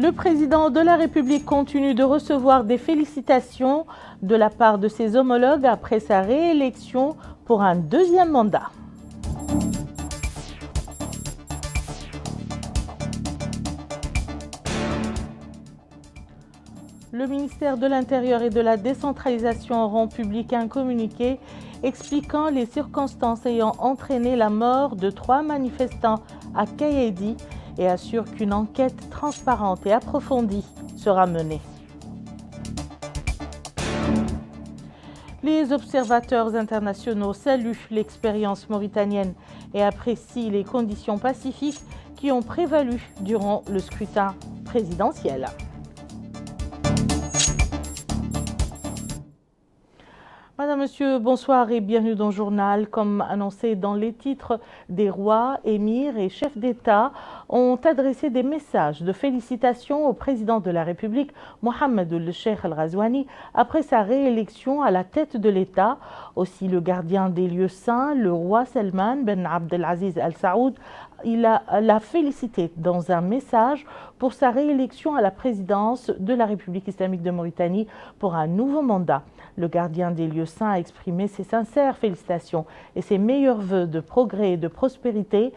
Le président de la République continue de recevoir des félicitations de la part de ses homologues après sa réélection pour un deuxième mandat. Le ministère de l'Intérieur et de la Décentralisation rend public un communiqué expliquant les circonstances ayant entraîné la mort de 3 manifestants à Kaïédi et assure qu'une enquête transparente et approfondie sera menée. Les observateurs internationaux saluent l'expérience mauritanienne et apprécient les conditions pacifiques qui ont prévalu durant le scrutin présidentiel. Madame, Monsieur, bonsoir et bienvenue dans le journal. Comme annoncé dans les titres, des rois, émirs et chefs d'État ont adressé des messages de félicitations au président de la République, Mohamed El-Cheikh Al-Ghazouani, après sa réélection à la tête de l'État. Aussi, le gardien des lieux saints, le roi Salman Ben Abdelaziz Al Saoud, l'a félicité dans un message pour sa réélection à la présidence de la République islamique de Mauritanie pour un nouveau mandat. Le gardien des lieux saints a exprimé ses sincères félicitations et ses meilleurs vœux de progrès et de prospérité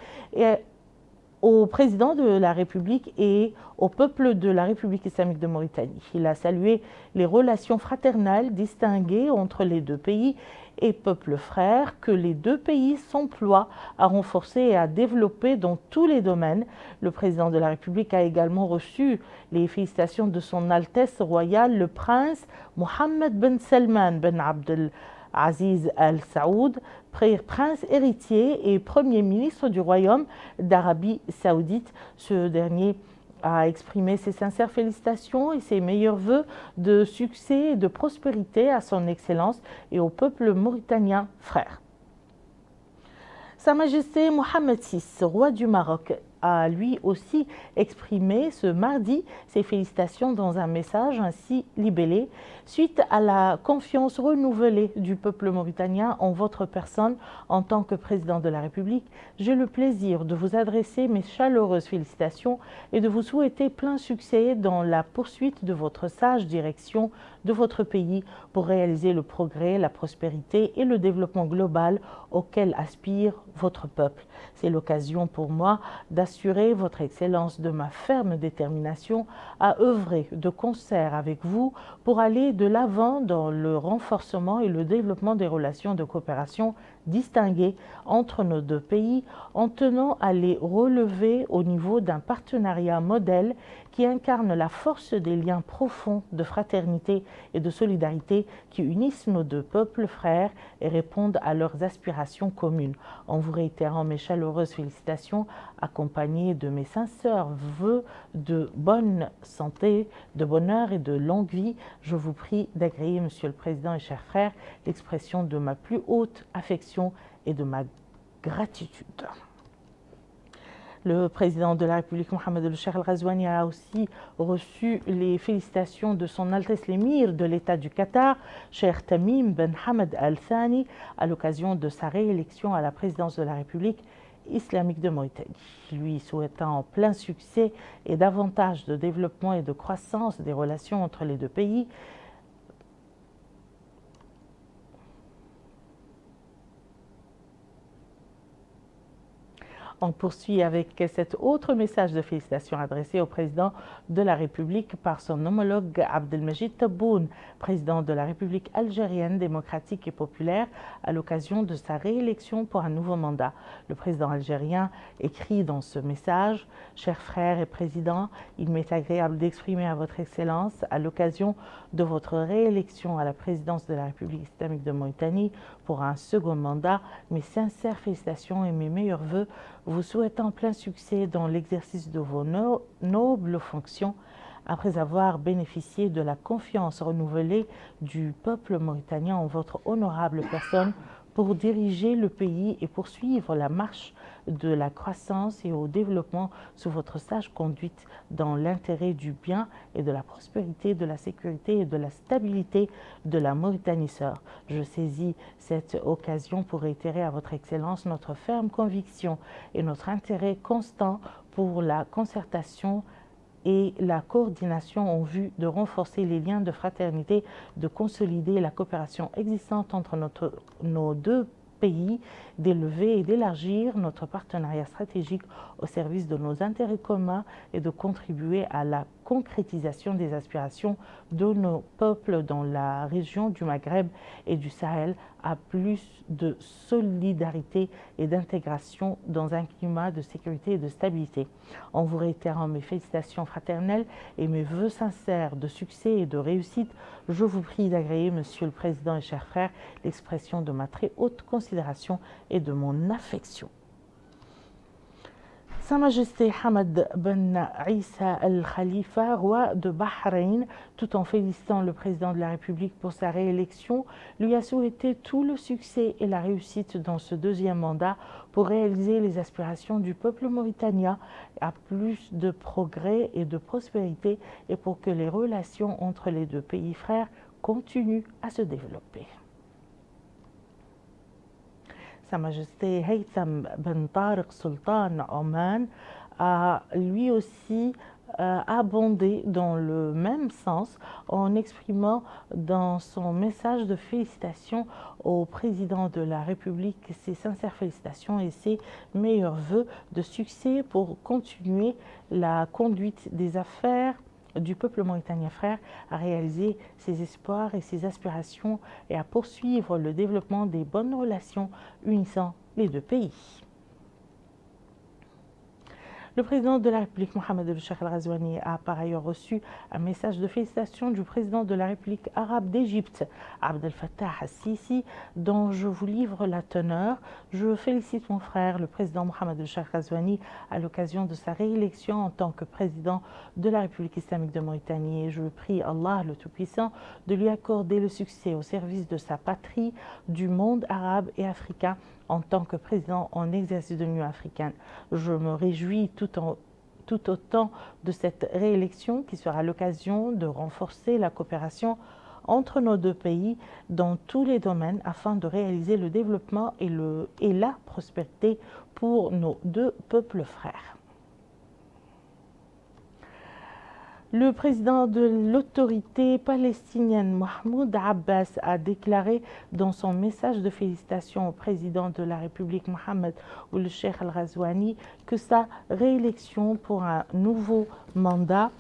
au président de la République et au peuple de la République islamique de Mauritanie. Il a salué les relations fraternelles distinguées entre les deux pays et peuples frères que les deux pays s'emploient à renforcer et à développer dans tous les domaines. Le président de la République a également reçu les félicitations de son Altesse royale, le prince Mohammed Ben Salman Ben Abdelaziz Al Saoud, prince héritier et premier ministre du Royaume d'Arabie Saoudite. Ce dernier a exprimé ses sincères félicitations et ses meilleurs vœux de succès et de prospérité à son Excellence et au peuple mauritanien frère. Sa Majesté Mohamed VI, roi du Maroc, a lui aussi exprimé ce mardi ses félicitations dans un message ainsi libellé. Suite à la confiance renouvelée du peuple mauritanien en votre personne en tant que président de la République, j'ai le plaisir de vous adresser mes chaleureuses félicitations et de vous souhaiter plein succès dans la poursuite de votre sage direction de votre pays pour réaliser le progrès, la prospérité et le développement global auquel aspire votre peuple. C'est l'occasion pour moi d'assurer votre Excellence de ma ferme détermination à œuvrer de concert avec vous pour aller de l'avant dans le renforcement et le développement des relations de coopération distinguées entre nos deux pays en tenant à les relever au niveau d'un partenariat modèle qui incarne la force des liens profonds de fraternité et de solidarité qui unissent nos deux peuples frères et répondent à leurs aspirations communes. En vous réitérant mes chaleureuses félicitations, accompagnées de mes sincères vœux de bonne santé, de bonheur et de longue vie, je vous prie d'agréer, Monsieur le Président et chers frères, l'expression de ma plus haute affection et de ma gratitude. Le président de la République, Mohamed El-Cheikh Al-Ghazouani, a aussi reçu les félicitations de son Altesse l'émir de l'État du Qatar, Cheikh Tamim Ben Hamad Al Thani, à l'occasion de sa réélection à la présidence de la République islamique de Mauritanie, lui souhaitant plein succès et davantage de développement et de croissance des relations entre les deux pays. On poursuit avec cet autre message de félicitations adressé au président de la République par son homologue Abdelmajid Tebboune, président de la République algérienne démocratique et populaire, à l'occasion de sa réélection pour un nouveau mandat. Le président algérien écrit dans ce message: « Chers frères et présidents, il m'est agréable d'exprimer à votre Excellence, à l'occasion de votre réélection à la présidence de la République islamique de Mauritanie pour un second mandat, mes sincères félicitations et mes meilleurs vœux, vous souhaitant plein succès dans l'exercice de vos nobles fonctions, après avoir bénéficié de la confiance renouvelée du peuple mauritanien en votre honorable personne pour diriger le pays et poursuivre la marche de la croissance et au développement sous votre sage conduite dans l'intérêt du bien et de la prospérité, de la sécurité et de la stabilité de la Mauritanie sœur. Je saisis cette occasion pour réitérer à votre Excellence notre ferme conviction et notre intérêt constant pour la concertation et la coordination en vue de renforcer les liens de fraternité, de consolider la coopération existante entre nos deux pays, d'élever et d'élargir notre partenariat stratégique au service de nos intérêts communs et de contribuer à la concrétisation des aspirations de nos peuples dans la région du Maghreb et du Sahel à plus de solidarité et d'intégration dans un climat de sécurité et de stabilité. En vous réitérant mes félicitations fraternelles et mes vœux sincères de succès et de réussite, je vous prie d'agréer, Monsieur le Président et chers frères, l'expression de ma très haute considération et de mon affection. Sa Majesté Hamad Ben Issa Al Khalifa, roi de Bahreïn, tout en félicitant le président de la République pour sa réélection, lui a souhaité tout le succès et la réussite dans ce deuxième mandat pour réaliser les aspirations du peuple mauritanien à plus de progrès et de prospérité et pour que les relations entre les deux pays frères continuent à se développer. Sa Majesté Haytham Ben Tariq Sultan Oman a lui aussi abondé dans le même sens en exprimant dans son message de félicitations au président de la République ses sincères félicitations et ses meilleurs vœux de succès pour continuer la conduite des affaires du peuple mauritanien frère, à réaliser ses espoirs et ses aspirations et à poursuivre le développement des bonnes relations unissant les deux pays. Le président de la République, Mohamed El-Cheikh Al-Ghazouani, a par ailleurs reçu un message de félicitations du président de la République arabe d'Égypte, Abdel Fattah al-Sisi, dont je vous livre la teneur. Je félicite mon frère, le président Mohamed El-Cheikh Al-Ghazouani, à l'occasion de sa réélection en tant que président de la République islamique de Mauritanie. Et je prie Allah, le Tout-Puissant, de lui accorder le succès au service de sa patrie, du monde arabe et africain, en tant que président en exercice de l'Union africaine. Je me réjouis tout autant de cette réélection qui sera l'occasion de renforcer la coopération entre nos deux pays dans tous les domaines afin de réaliser le développement et la prospérité pour nos deux peuples frères. Le président de l'autorité palestinienne, Mahmoud Abbas, a déclaré dans son message de félicitations au président de la République, Mohamed El-Cheikh Al-Ghazouani, que sa réélection pour un nouveau mandat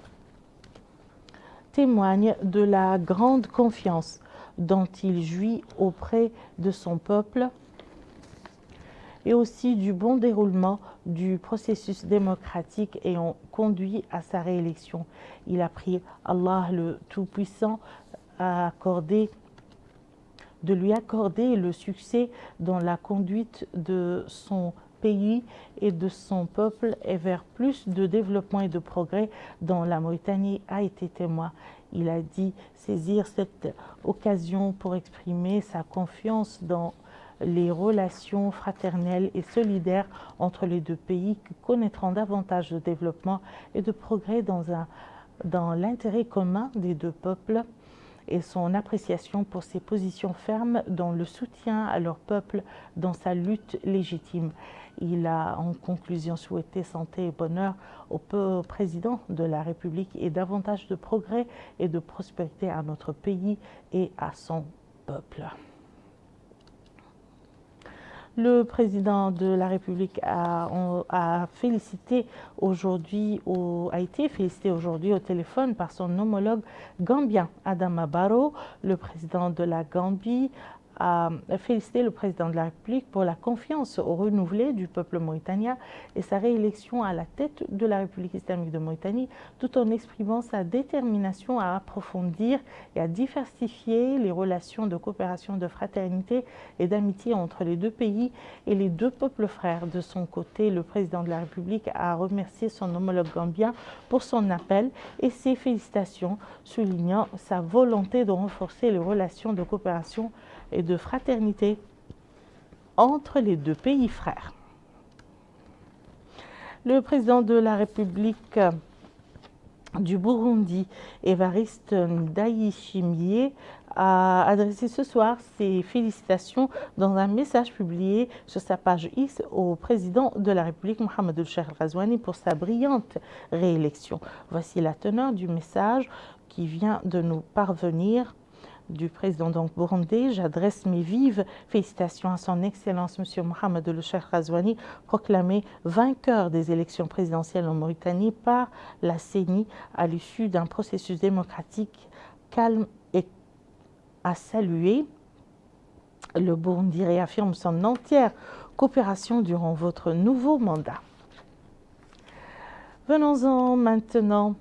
témoigne de la grande confiance dont il jouit auprès de son peuple et aussi du bon déroulement du processus démocratique ayant conduit à sa réélection. Il a prié Allah le Tout-Puissant de lui accorder le succès dans la conduite de son pays et de son peuple et vers plus de développement et de progrès dont la Mauritanie a été témoin. Il a dit saisir cette occasion pour exprimer sa confiance dans les relations fraternelles et solidaires entre les deux pays qui connaîtront davantage de développement et de progrès dans l'intérêt commun des deux peuples et son appréciation pour ses positions fermes dans le soutien à leur peuple dans sa lutte légitime. Il a en conclusion souhaité santé et bonheur au président de la République et davantage de progrès et de prospérité à notre pays et à son peuple. Le président de la République a été félicité aujourd'hui au téléphone par son homologue gambien, Adama Barrow. Le président de la Gambie a félicité le président de la République pour la confiance renouvelée du peuple mauritanien et sa réélection à la tête de la République islamique de Mauritanie, tout en exprimant sa détermination à approfondir et à diversifier les relations de coopération, de fraternité et d'amitié entre les deux pays et les deux peuples frères. De son côté, le président de la République a remercié son homologue gambien pour son appel et ses félicitations, soulignant sa volonté de renforcer les relations de coopération et de fraternité entre les deux pays frères. Le président de la République du Burundi, Évariste Ndayishimiye, a adressé ce soir ses félicitations dans un message publié sur sa page X au président de la République, Mohamed El Cheikh Ghazouani, pour sa brillante réélection. Voici la teneur du message qui vient de nous parvenir du président burundais. J'adresse mes vives félicitations à son Excellence M. Mohamed El Cheikh Ghazouani, proclamé vainqueur des élections présidentielles en Mauritanie par la CENI à l'issue d'un processus démocratique calme et à saluer. Le Burundi réaffirme son entière coopération durant votre nouveau mandat. Venons-en maintenant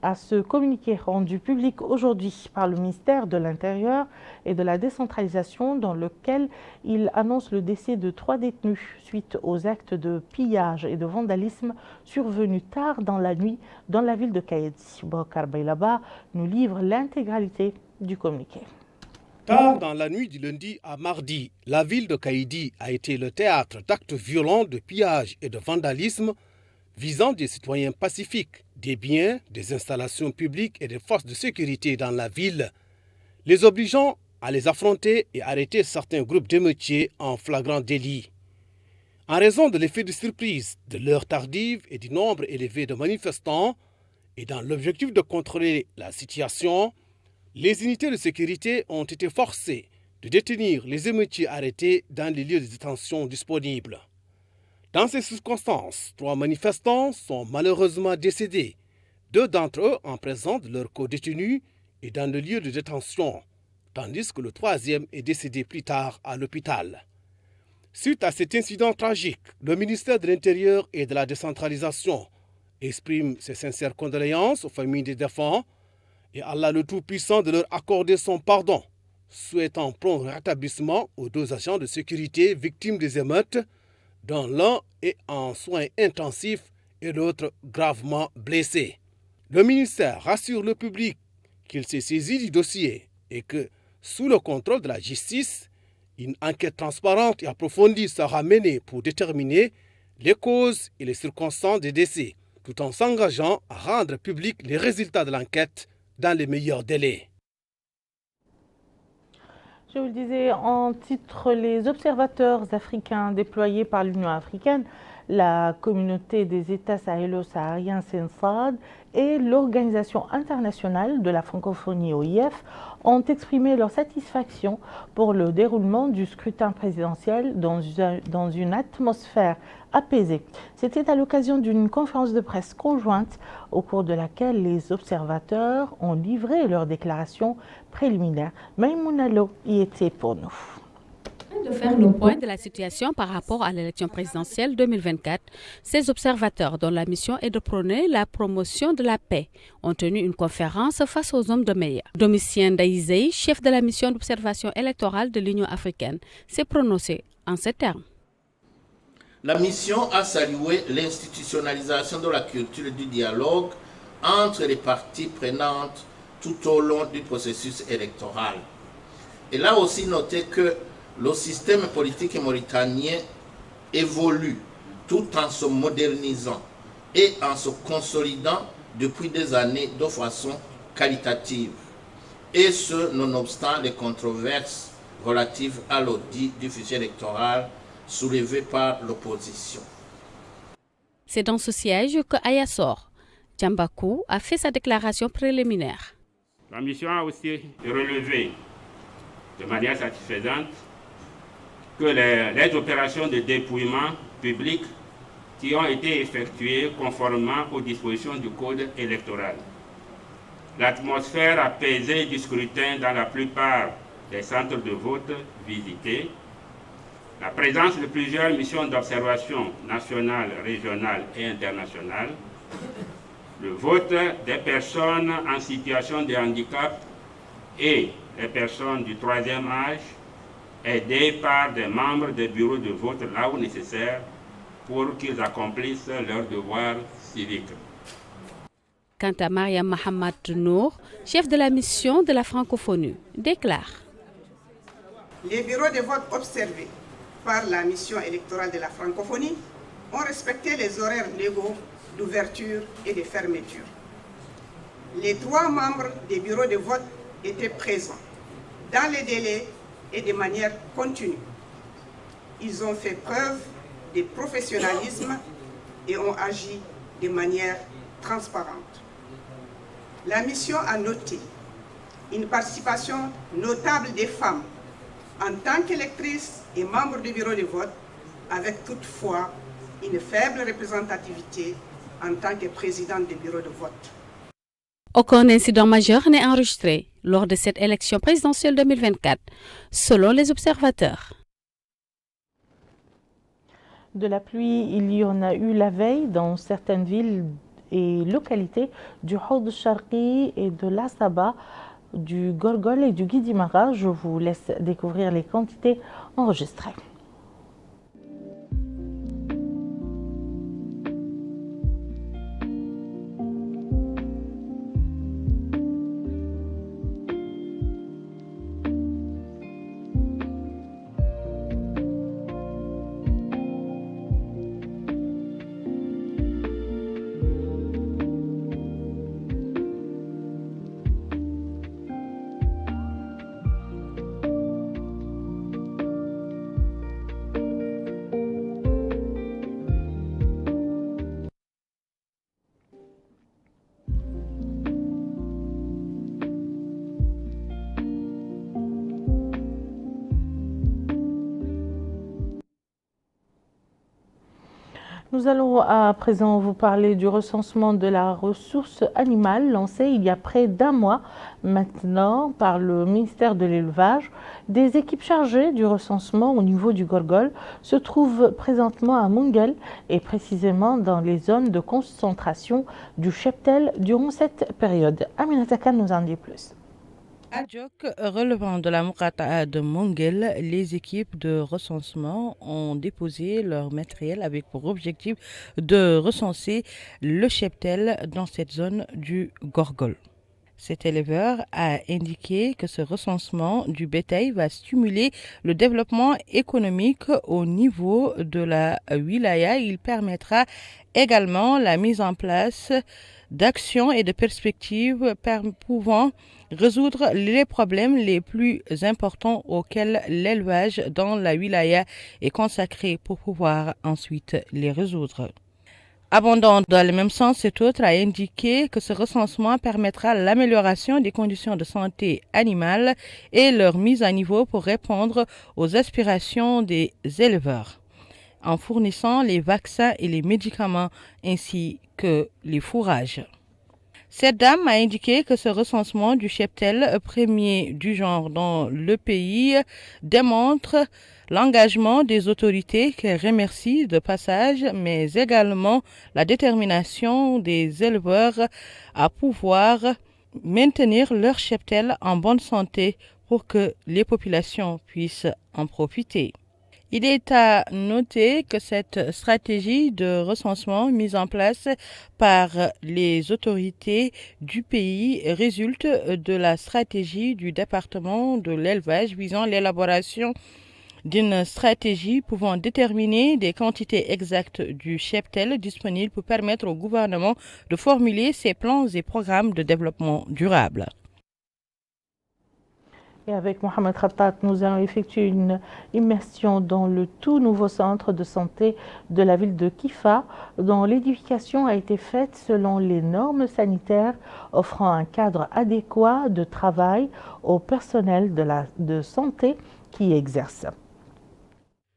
à ce communiqué rendu public aujourd'hui par le ministère de l'Intérieur et de la décentralisation, dans lequel il annonce le décès de 3 détenus suite aux actes de pillage et de vandalisme survenus tard dans la nuit dans la ville de Kaïdi. Bokar Baylaba nous livre l'intégralité du communiqué. Tard dans la nuit du lundi à mardi, la ville de Kaïdi a été le théâtre d'actes violents de pillage et de vandalisme visant des citoyens pacifiques, des biens, des installations publiques et des forces de sécurité dans la ville, les obligeant à les affronter et arrêter certains groupes d'émeutiers en flagrant délit. En raison de l'effet de surprise, de l'heure tardive et du nombre élevé de manifestants, et dans l'objectif de contrôler la situation, les unités de sécurité ont été forcées de détenir les émeutiers arrêtés dans les lieux de détention disponibles. Dans ces circonstances, 3 manifestants sont malheureusement décédés, 2 d'entre eux en présence de leurs co-détenus et dans le lieu de détention, tandis que le 3e est décédé plus tard à l'hôpital. Suite à cet incident tragique, le ministère de l'Intérieur et de la décentralisation exprime ses sincères condoléances aux familles des défunts et Allah le Tout-Puissant de leur accorder son pardon, souhaitant prompt rétablissement aux 2 agents de sécurité victimes des émeutes, dont l'un est en soins intensifs et l'autre gravement blessé. Le ministère rassure le public qu'il s'est saisi du dossier et que, sous le contrôle de la justice, une enquête transparente et approfondie sera menée pour déterminer les causes et les circonstances des décès, tout en s'engageant à rendre publics les résultats de l'enquête dans les meilleurs délais. Je vous le disais en titre, les observateurs africains déployés par l'Union africaine, la communauté des États sahélo-sahariens CENSAD et l'Organisation internationale de la francophonie OIF ont exprimé leur satisfaction pour le déroulement du scrutin présidentiel dans une atmosphère apaisée. C'était à l'occasion d'une conférence de presse conjointe au cours de laquelle les observateurs ont livré leurs déclarations préliminaires. Maïmouna Lo y était pour nous. De faire le point de la situation par rapport à l'élection présidentielle 2024, ces observateurs, dont la mission est de prôner la promotion de la paix, ont tenu une conférence face aux hommes de médias. Domitien Daïzei, chef de la mission d'observation électorale de l'Union africaine, s'est prononcé en ces termes. La mission a salué l'institutionnalisation de la culture du dialogue entre les parties prenantes tout au long du processus électoral. Elle a aussi noté que le système politique mauritanien évolue tout en se modernisant et en se consolidant depuis des années de façon qualitative, et ce nonobstant les controverses relatives à l'audit du fichier électoral soulevées par l'opposition. C'est dans ce siège que Ayassor Djambakou a fait sa déclaration préliminaire. La mission a aussi relevé de manière satisfaisante que les opérations de dépouillement public qui ont été effectuées conformément aux dispositions du Code électoral. L'atmosphère apaisée du scrutin dans la plupart des centres de vote visités, la présence de plusieurs missions d'observation nationales, régionales et internationales, le vote des personnes en situation de handicap et les personnes du 3e âge, aidés par des membres des bureaux de vote là où nécessaire pour qu'ils accomplissent leurs devoirs civiques. Quant à Mariam Mahamad Nour, chef de la mission de la francophonie, déclare: Les bureaux de vote observés par la mission électorale de la francophonie ont respecté les horaires légaux d'ouverture et de fermeture. Les 3 membres des bureaux de vote étaient présents dans les délais et de manière continue. Ils ont fait preuve de professionnalisme et ont agi de manière transparente. La mission a noté une participation notable des femmes en tant qu'électrices et membres du bureau de vote, avec toutefois une faible représentativité en tant que présidente du bureau de vote. Aucun incident majeur n'est enregistré lors de cette élection présidentielle 2024, selon les observateurs. De la pluie, il y en a eu la veille dans certaines villes et localités du Houd Sharqi et de l'Asaba, du Gorgol et du Guidimara. Je vous laisse découvrir les quantités enregistrées. Nous allons à présent vous parler du recensement de la ressource animale lancé il y a près d'un mois maintenant par le ministère de l'Élevage. Des équipes chargées du recensement au niveau du Gorgol se trouvent présentement à Mungel et précisément dans les zones de concentration du cheptel durant cette période. Aminata Khan nous en dit plus. À Djok, relevant de la Moukata'a de Mungel, les équipes de recensement ont déposé leur matériel avec pour objectif de recenser le cheptel dans cette zone du Gorgol. Cet éleveur a indiqué que ce recensement du bétail va stimuler le développement économique au niveau de la wilaya. Il permettra également la mise en place d'actions et de perspectives pouvant résoudre les problèmes les plus importants auxquels l'élevage dans la wilaya est consacré pour pouvoir ensuite les résoudre. Abondant dans le même sens, cet autre a indiqué que ce recensement permettra l'amélioration des conditions de santé animale et leur mise à niveau pour répondre aux aspirations des éleveurs, en fournissant les vaccins et les médicaments ainsi que les fourrages. Cette dame a indiqué que ce recensement du cheptel, premier du genre dans le pays, démontre l'engagement des autorités qu'elle remercie de passage, mais également la détermination des éleveurs à pouvoir maintenir leur cheptel en bonne santé pour que les populations puissent en profiter. Il est à noter que cette stratégie de recensement mise en place par les autorités du pays résulte de la stratégie du département de l'élevage visant l'élaboration d'une stratégie pouvant déterminer des quantités exactes du cheptel disponible pour permettre au gouvernement de formuler ses plans et programmes de développement durable. Et avec Mohamed Khattat, nous allons effectuer une immersion dans le tout nouveau centre de santé de la ville de Kifa, dont l'édification a été faite selon les normes sanitaires, offrant un cadre adéquat de travail au personnel de santé qui y exerce.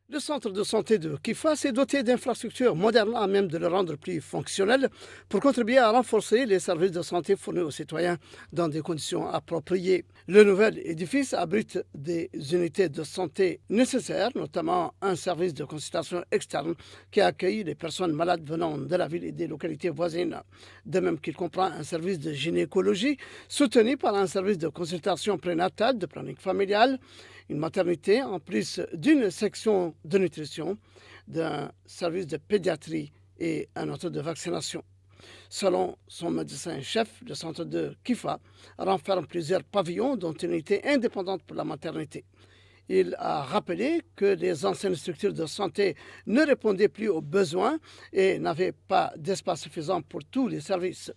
Le centre de santé de Kifa s'est doté d'infrastructures modernes à même de le rendre plus fonctionnel pour contribuer à renforcer les services de santé fournis aux citoyens dans des conditions appropriées. Le nouvel édifice abrite des unités de santé nécessaires, notamment un service de consultation externe qui accueille les personnes malades venant de la ville et des localités voisines. De même qu'il comprend un service de gynécologie soutenu par un service de consultation prénatale, de planning familial, une maternité en plus d'une section de nutrition, d'un service de pédiatrie et un autre de vaccination. Selon son médecin-chef, le centre de Kifa renferme plusieurs pavillons dont une unité indépendante pour la maternité. Il a rappelé que les anciennes structures de santé ne répondaient plus aux besoins et n'avaient pas d'espace suffisant pour tous les services.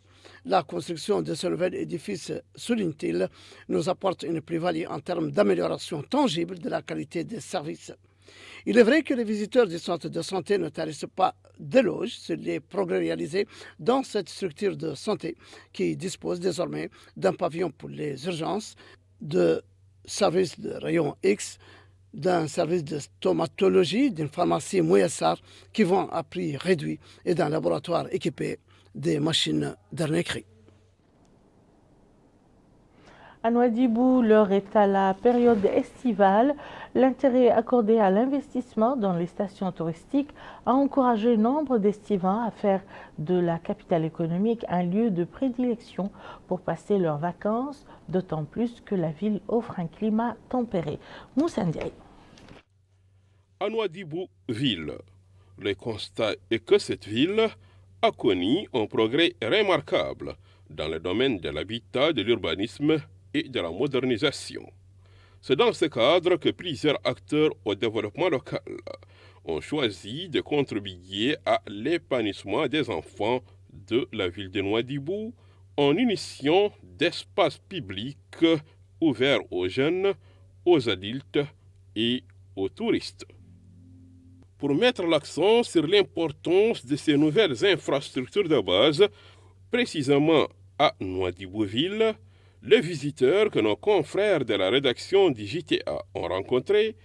La construction de ce nouvel édifice, souligne-t-il, nous apporte une plus-value en termes d'amélioration tangible de la qualité des services. Il est vrai que les visiteurs du centre de santé ne tarissent pas d'éloges sur les progrès réalisés dans cette structure de santé qui dispose désormais d'un pavillon pour les urgences, de services de rayon X, d'un service de stomatologie, d'une pharmacie Mouyassar qui vend à prix réduit et d'un laboratoire équipé des machines dernier cri. À Nouadhibou, l'heure est à la période estivale. L'intérêt accordé à l'investissement dans les stations touristiques a encouragé nombre d'estivants à faire de la capitale économique un lieu de prédilection pour passer leurs vacances, d'autant plus que la ville offre un climat tempéré. Moussa Ndiaye. À Nouadhibou, ville. Le constat est que cette ville a connu un progrès remarquable dans le domaine de l'habitat, de l'urbanisme et de la modernisation. C'est dans ce cadre que plusieurs acteurs au développement local ont choisi de contribuer à l'épanouissement des enfants de la ville de Nouadhibou en initiant d'espaces publics ouverts aux jeunes, aux adultes et aux touristes. Pour mettre l'accent sur l'importance de ces nouvelles infrastructures de base, précisément à Nouadhibou-Ville, les visiteurs que nos confrères de la rédaction du JTA ont rencontrés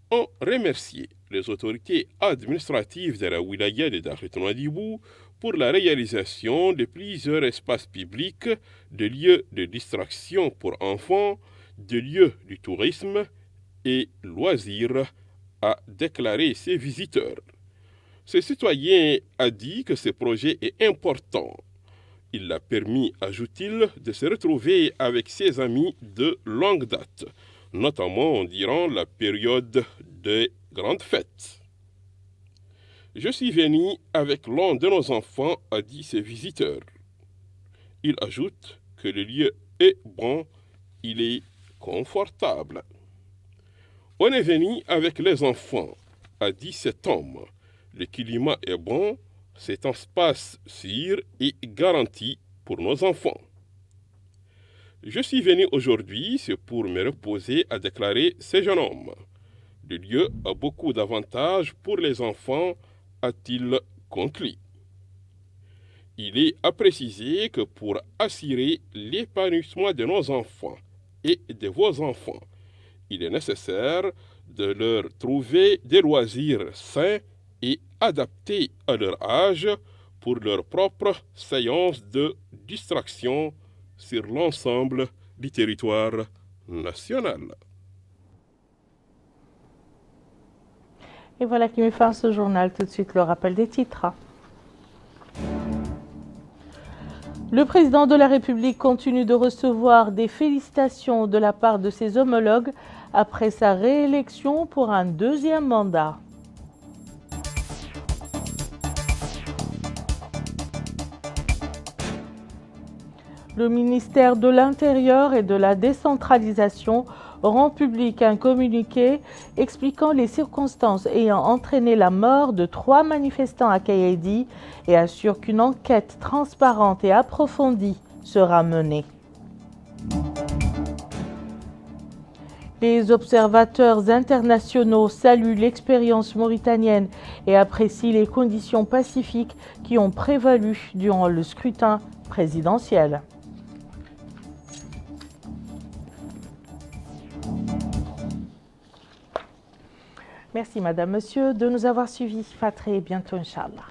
ont remercié les autorités administratives de la wilaya de Dakhlet Nouadhibou pour la réalisation de plusieurs espaces publics, de lieux de distraction pour enfants, de lieux du tourisme et loisirs, a déclaré ses visiteurs. Ce citoyen a dit que ce projet est important. Il l'a permis, ajoute-t-il, de se retrouver avec ses amis de longue date, notamment durant la période des grandes fêtes. Je suis venu avec l'un de nos enfants, a dit ses visiteurs. Il ajoute que le lieu est bon, il est confortable. On est venu avec les enfants, a dit cet homme. Le climat est bon, c'est un espace sûr et garanti pour nos enfants. Je suis venu aujourd'hui, c'est pour me reposer, a déclaré ce jeune homme. Le lieu a beaucoup d'avantages pour les enfants, a-t-il conclu. Il est à préciser que pour assurer l'épanouissement de nos enfants et de vos enfants, il est nécessaire de leur trouver des loisirs sains et adaptés à leur âge pour leur propre séance de distraction sur l'ensemble du territoire national. Et voilà qui met fin à ce journal. Tout de suite, le rappel des titres. Le président de la République continue de recevoir des félicitations de la part de ses homologues après sa réélection pour un deuxième mandat. Le ministère de l'Intérieur et de la Décentralisation rend public un communiqué expliquant les circonstances ayant entraîné la mort de 3 manifestants à Kaïdi et assure qu'une enquête transparente et approfondie sera menée. Les observateurs internationaux saluent l'expérience mauritanienne et apprécient les conditions pacifiques qui ont prévalu durant le scrutin présidentiel. Merci Madame, Monsieur de nous avoir suivis. À très bientôt, Inch'Allah.